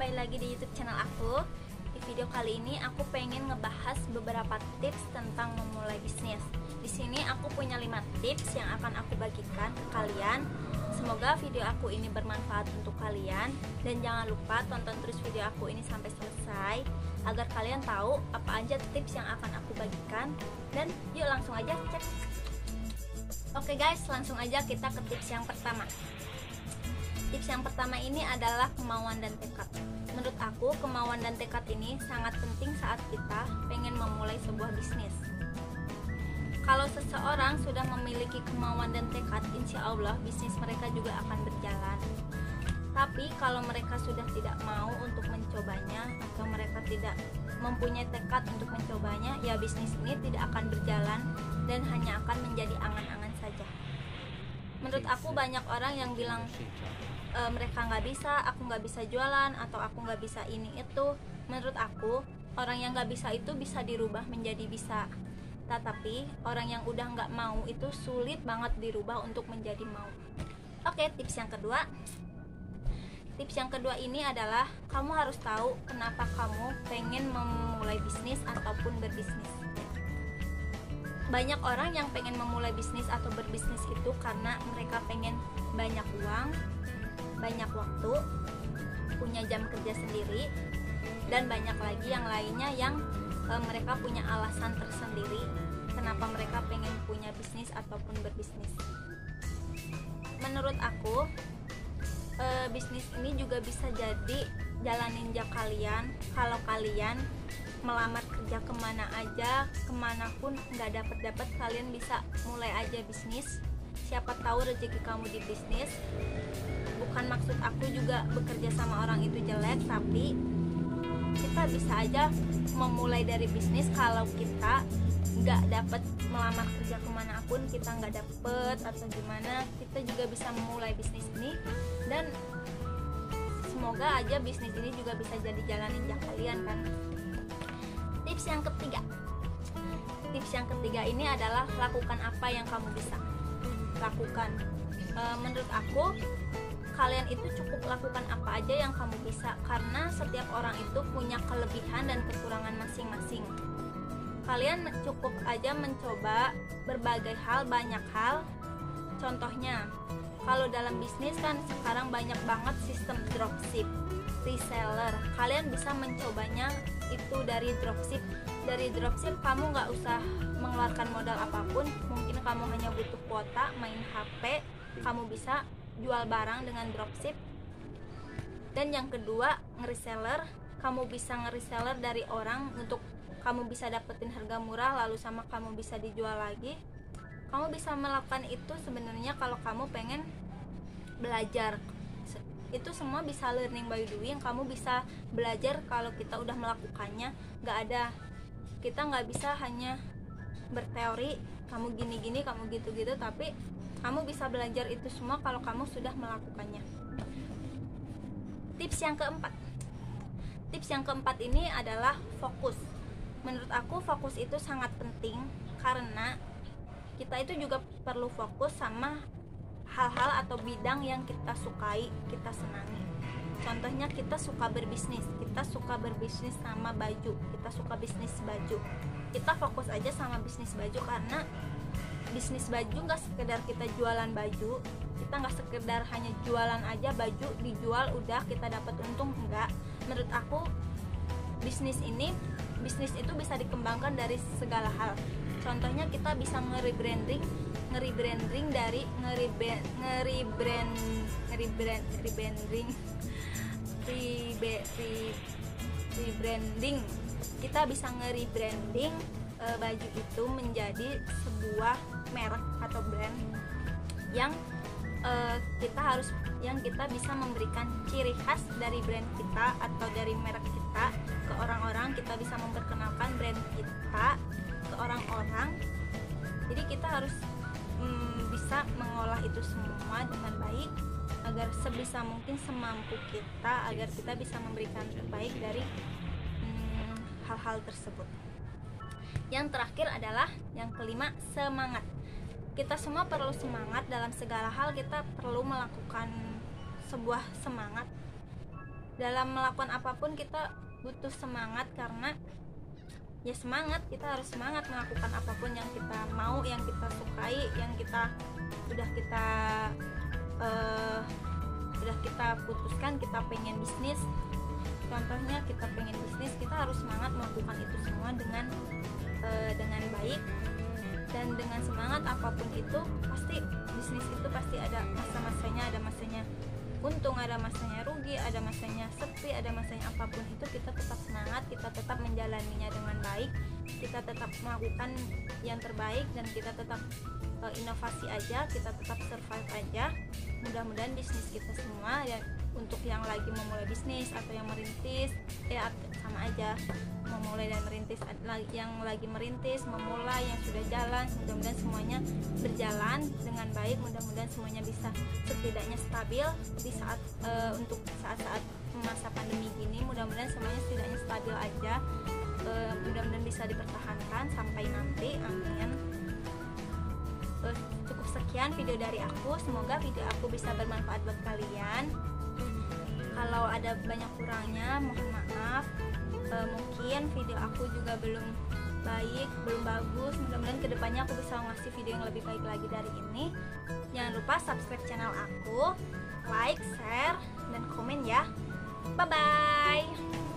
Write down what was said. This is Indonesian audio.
kembali lagi di YouTube channel aku. Di video kali ini aku pengen ngebahas beberapa tips tentang memulai bisnis. Di sini aku punya 5 tips yang akan aku bagikan ke kalian. Semoga video aku ini bermanfaat untuk kalian, dan jangan lupa tonton terus video aku ini sampai selesai agar kalian tahu apa aja tips yang akan aku bagikan. Dan yuk langsung aja cek. Oke guys, langsung aja kita ke tips yang pertama. Tips yang pertama ini adalah kemauan dan tekad. Menurut aku, kemauan dan tekad ini sangat penting saat kita pengen memulai sebuah bisnis. Kalau seseorang sudah memiliki kemauan dan tekad, insya Allah bisnis mereka juga akan berjalan. Tapi kalau mereka sudah tidak mau untuk mencobanya, atau mereka tidak mempunyai tekad untuk mencobanya, ya bisnis ini tidak akan berjalan dan hanya akan menjadi angan-angan saja. Menurut aku banyak orang yang bilang mereka nggak bisa, aku nggak bisa jualan, atau aku nggak bisa ini itu. Menurut aku orang yang nggak bisa itu bisa dirubah menjadi bisa. Tetapi orang yang udah nggak mau itu sulit banget dirubah untuk menjadi mau. Oke, tips yang kedua. Tips yang kedua ini adalah kamu harus tahu kenapa kamu pengen memulai bisnis ataupun berbisnis. Banyak orang yang pengen memulai bisnis atau berbisnis itu karena mereka pengen banyak uang, banyak waktu, punya jam kerja sendiri, dan banyak lagi yang lainnya yang mereka punya alasan tersendiri kenapa mereka pengen punya bisnis ataupun berbisnis. Menurut aku, bisnis ini juga bisa jadi jalan ninja kalian kalau kalian melamar kerja kemana aja, kemanapun nggak dapet kalian bisa mulai aja bisnis. Siapa tahu rezeki kamu di bisnis. Bukan maksud aku juga bekerja sama orang itu jelek, tapi kita bisa aja memulai dari bisnis. Kalau kita nggak dapet melamar kerja kemanapun, kita nggak dapet atau gimana, kita juga bisa memulai bisnis ini. Dan semoga aja bisnis ini juga bisa jadi jalan ninja kalian kan. Tips yang ketiga. Tips yang ketiga ini adalah lakukan apa yang kamu bisa lakukan. Menurut aku, kalian itu cukup lakukan apa aja yang kamu bisa, karena setiap orang itu punya kelebihan dan kekurangan masing-masing. Kalian cukup aja mencoba berbagai hal, banyak hal. Contohnya, kalau dalam bisnis kan sekarang banyak banget sistem dropship, reseller. Kalian bisa mencobanya itu dari dropship. Dari dropship kamu nggak usah mengeluarkan modal apapun. Mungkin kamu hanya butuh kuota, main HP, kamu bisa jual barang dengan dropship. Dan yang kedua, ngereseller. Kamu bisa ngereseller dari orang untuk kamu bisa dapetin harga murah, lalu sama kamu bisa dijual lagi. Kamu bisa melakukan itu sebenarnya kalau kamu pengen belajar. Itu semua bisa learning by doing. Kamu bisa belajar kalau kita udah melakukannya. Kita nggak bisa hanya berteori, kamu gini-gini, kamu gitu-gitu, tapi kamu bisa belajar itu semua kalau kamu sudah melakukannya. Tips yang keempat. Tips yang keempat ini adalah fokus. Menurut aku fokus itu sangat penting, karena kita itu juga perlu fokus sama hal-hal atau bidang yang kita sukai, kita senangi. Contohnya kita suka berbisnis sama baju, kita suka bisnis baju. Kita fokus aja sama bisnis baju, karena bisnis baju nggak sekedar kita jualan baju, kita nggak sekedar hanya jualan aja baju dijual udah kita dapat untung, enggak. Menurut aku bisnis itu bisa dikembangkan dari segala hal. Contohnya kita bisa nge-rebranding kita bisa nge-rebranding baju itu menjadi sebuah merek atau brand yang kita bisa memberikan ciri khas dari brand kita atau dari merek kita ke orang-orang. Kita bisa memperkenalkan brand kita ke orang-orang. Jadi kita harus bisa mengolah itu semua dengan baik agar sebisa mungkin, semampu kita, agar kita bisa memberikan terbaik dari hal-hal tersebut. Yang terakhir adalah yang kelima, semangat. Kita semua perlu semangat dalam segala hal. Kita perlu melakukan sebuah semangat dalam melakukan apapun kita butuh semangat, karena ya semangat, kita harus semangat melakukan apapun yang kita mau, yang kita sukai, yang kita udah kita putuskan kita pengen bisnis. Contohnya kita pengen bisnis, kita harus semangat melakukan itu semua dengan baik dan dengan semangat. Apapun itu pasti bisnis itu pasti ada masa-masanya, ada masanya untung, ada masanya rugi, ada masanya sepi, ada masanya apapun itu kita tetap semangat, kita tetap menjalaninya dengan baik, kita tetap melakukan yang terbaik, dan kita tetap inovasi aja, kita tetap survive aja. Mudah-mudahan bisnis kita semua ya, untuk yang lagi memulai bisnis atau yang merintis ya sama aja, memulai dan merintis, yang lagi merintis, memulai, yang sudah jalan, mudah-mudahan semuanya berjalan dengan baik, mudah-mudahan semuanya bisa setidaknya stabil di saat untuk saat-saat masa pandemi gini, mudah-mudahan semuanya setidaknya stabil aja, mudah-mudahan bisa dipertahankan sampai nanti, amin. Cukup sekian video dari aku, semoga video aku bisa bermanfaat buat kalian. Kalau ada banyak kurangnya mohon maaf, mungkin video aku juga belum baik, belum bagus, mudah-mudahan kedepannya aku bisa ngasih video yang lebih baik lagi dari ini. Jangan lupa subscribe channel aku, like, share, dan komen ya. Bye bye.